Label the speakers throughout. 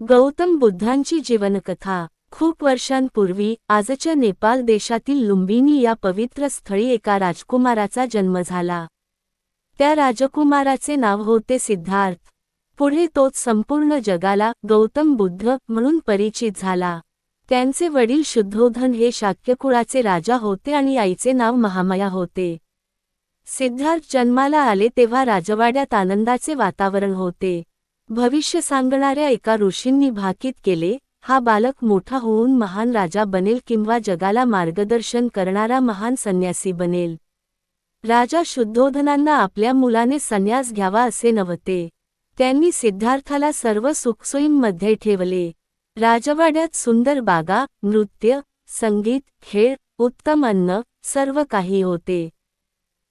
Speaker 1: गौतम बुद्धांची जीवनकथा. खूप वर्षांपूर्वी आजच्या नेपाळ देशातील लुंबिनी या पवित्र स्थळी एका राजकुमाराचा जन्म झाला. त्या राजकुमाराचे नाव होते सिद्धार्थ. पुढे तोच संपूर्ण जगाला गौतम बुद्ध म्हणून परिचित झाला. त्यांचे वडील शुद्धोधन हे शाक्य कुळाचे राजा होते आणि आईचे नाव महामाया होते. सिद्धार्थ जन्माला आले तेव्हा राजवाड्यात आनंदाचे वातावरण होते. भविष्य सांगणाऱ्या एका ऋषींनी भाकीत केले, हा बालक मोठा होऊन महान राजा बनेल किंवा जगाला मार्गदर्शन करणारा महान संन्यासी बनेल. राजा शुद्धोधनांना आपल्या मुलाने संन्यास घ्यावा असे नव्हते. त्यांनी सिद्धार्थाला सर्व सुखसोयींमध्ये ठेवले. राजवाड्यात सुंदर बागा, नृत्य, संगीत, खेळ, उत्तम अन्न, सर्व काही होते.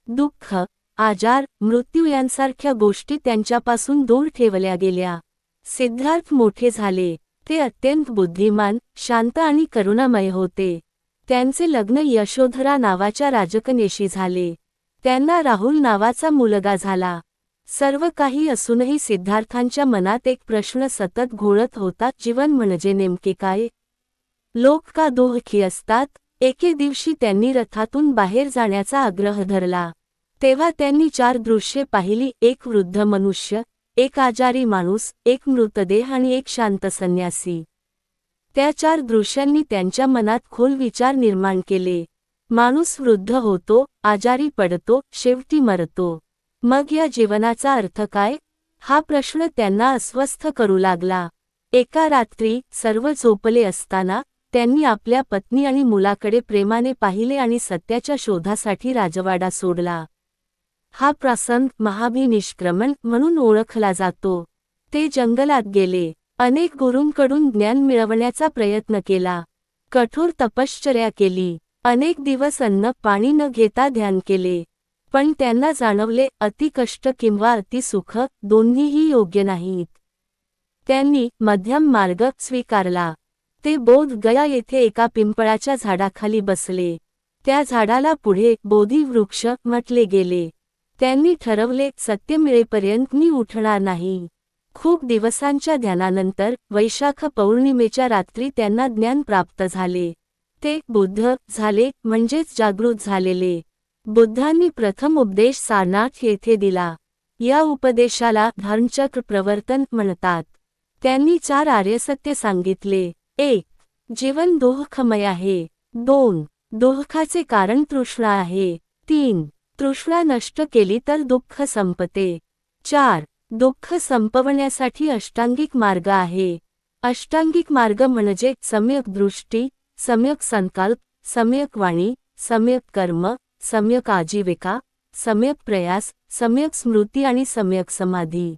Speaker 1: दुःख, आजार, मृत्यू यांसारख्या गोष्टी त्यांच्यापासून दूर ठेवल्या गेल्या. सिद्धार्थ मोठे झाले. ते अत्यंत बुद्धिमान, शांत आणि करुणामय होते. त्यांचे लग्न यशोधरा नावाच्या राजकन्येशी झाले. त्यांना राहुल नावाचा मुलगा झाला. सर्व काही असूनही सिद्धार्थांच्या मनात एक प्रश्न सतत घोळत होता, जीवन म्हणजे नेमके काय? लोक का दुःखी असतात? एके दिवशी त्यांनी रथातून बाहेर जाण्याचा आग्रह धरला. तेव्हा त्यांनी 4 दृश्ये पाहिली, एक वृद्ध मनुष्य, एक आजारी माणूस, एक मृतदेह आणि एक शांत संन्यासी. त्या 4 दृश्यांनी त्यांच्या मनात खोल विचार निर्माण केले. माणूस वृद्ध होतो, आजारी पडतो, शेवटी मरतो. मग या जीवनाचा अर्थ काय? हा प्रश्न त्यांना अस्वस्थ करू लागला. एका रात्री सर्व झोपले असताना त्यांनी आपल्या पत्नी आणि मुलाकडे प्रेमाने पाहिले आणि सत्याच्या शोधासाठी राजवाडा सोडला. हा प्रसंग महाभिनिष्क्रमण म्हणून ओळखला जातो. ते जंगलात गेले. अनेक गुरूंकडून ज्ञान मिळवण्याचा प्रयत्न केला. कठोर तपश्चर्या केली. अनेक दिवस अन्न पाणी न घेता ध्यान केले. पण त्यांना जाणवले, अतिकष्ट किंवा अतिसुख दोन्हीही योग्य नाहीत. त्यांनी मध्यम मार्ग स्वीकारला. ते बोध गया येथे एका पिंपळाच्या झाडाखाली बसले. त्या झाडाला पुढे बोधी वृक्ष म्हटले गेले. त्यांनी ठरवले, सत्य मिळेपर्यंत मी उठणार नाही. खूप दिवसांच्या ध्यानानंतर वैशाख पौर्णिमेच्या रात्री त्यांना ज्ञान प्राप्त झाले. ते बुद्ध झाले, म्हणजेच जागृत झालेले. बुद्धांनी प्रथम उपदेश सारनाथ येथे दिला. या उपदेशाला धर्मचक्र प्रवर्तन म्हणतात. त्यांनी 4 आर्यसत्य सांगितले. 1. जीवन दुःखमय आहे. 2. दुःखाचे कारण तृष्णा आहे. 3. तृष्णा नष्ट केली तर दुःख संपते. 4. दुःख संपवण्यासाठी अष्टांगिक मार्ग आहे. अष्टांगिक मार्ग म्हणजे सम्यक दृष्टी, सम्यक संकल्प, सम्यक वाणी, सम्यक कर्म, सम्यक आजीविका, सम्यक प्रयास, सम्यक स्मृती आणि सम्यक समाधी.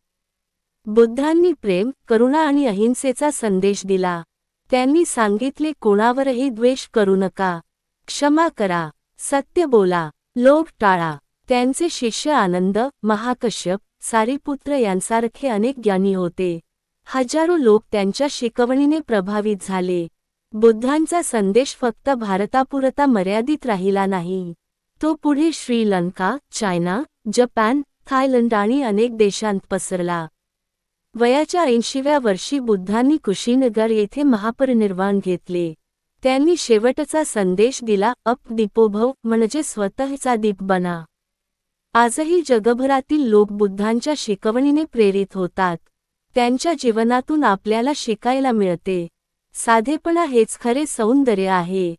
Speaker 1: बुद्धांनी प्रेम, करुणा आणि अहिंसेचा संदेश दिला. त्यांनी सांगितले, कोणावरही द्वेष करू नका. क्षमा करा. सत्य बोला. लोभ टाळा. त्यांचे शिष्य आनंद, महाकश्यप, सारिपुत्र यांसारखे अनेक ज्ञानी होते. हजारो लोक त्यांच्या शिकवणीने प्रभावित झाले. बुद्धांचा संदेश फक्त भारतापुरता मर्यादित राहिला नाही. तो पुढे श्रीलंका, चायना, जपान, थायलंड आणि अनेक देशांत पसरला. वयाच्या 80व्या वर्षी बुद्धांनी कुशीनगर येथे महापरिनिर्वाण घेतले. त्यांनी शेवटचा संदेश दिला, अप दीपोभव, म्हणजे स्वतःचा दीप बना. आजही जगभरातील लोक बुद्धांच्या शिकवणीने प्रेरित होतात. त्यांच्या जीवनातून आपल्याला शिकायला मिळते. साधेपणा हेच खरे सौंदर्य आहे.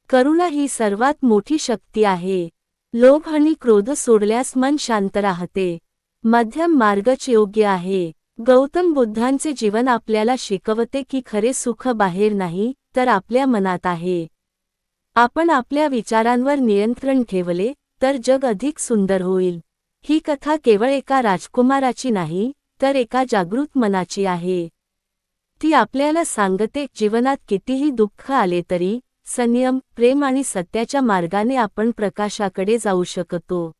Speaker 1: करुणा ही सर्वात मोठी शक्ती आहे. लोभ आणि क्रोध सोडल्यास मन शांत राहते. मध्यम मार्गच योग्य आहे. गौतम बुद्धांचे जीवन आपल्याला शिकवते की खरे सुख बाहेर नाही, तर आपल्या मनात आहे. आपण आपल्या विचारांवर नियंत्रण ठेवले तर जग अधिक सुंदर होईल. ही कथा केवळ एका राजकुमाराची नाही, तर एका जागृत मनाची आहे. ती आपल्याला सांगते, जीवनात कितीही दुःख आले तरी संयम, प्रेम आणि सत्याच्या मार्गाने आपण प्रकाशाकडे जाऊ शकतो.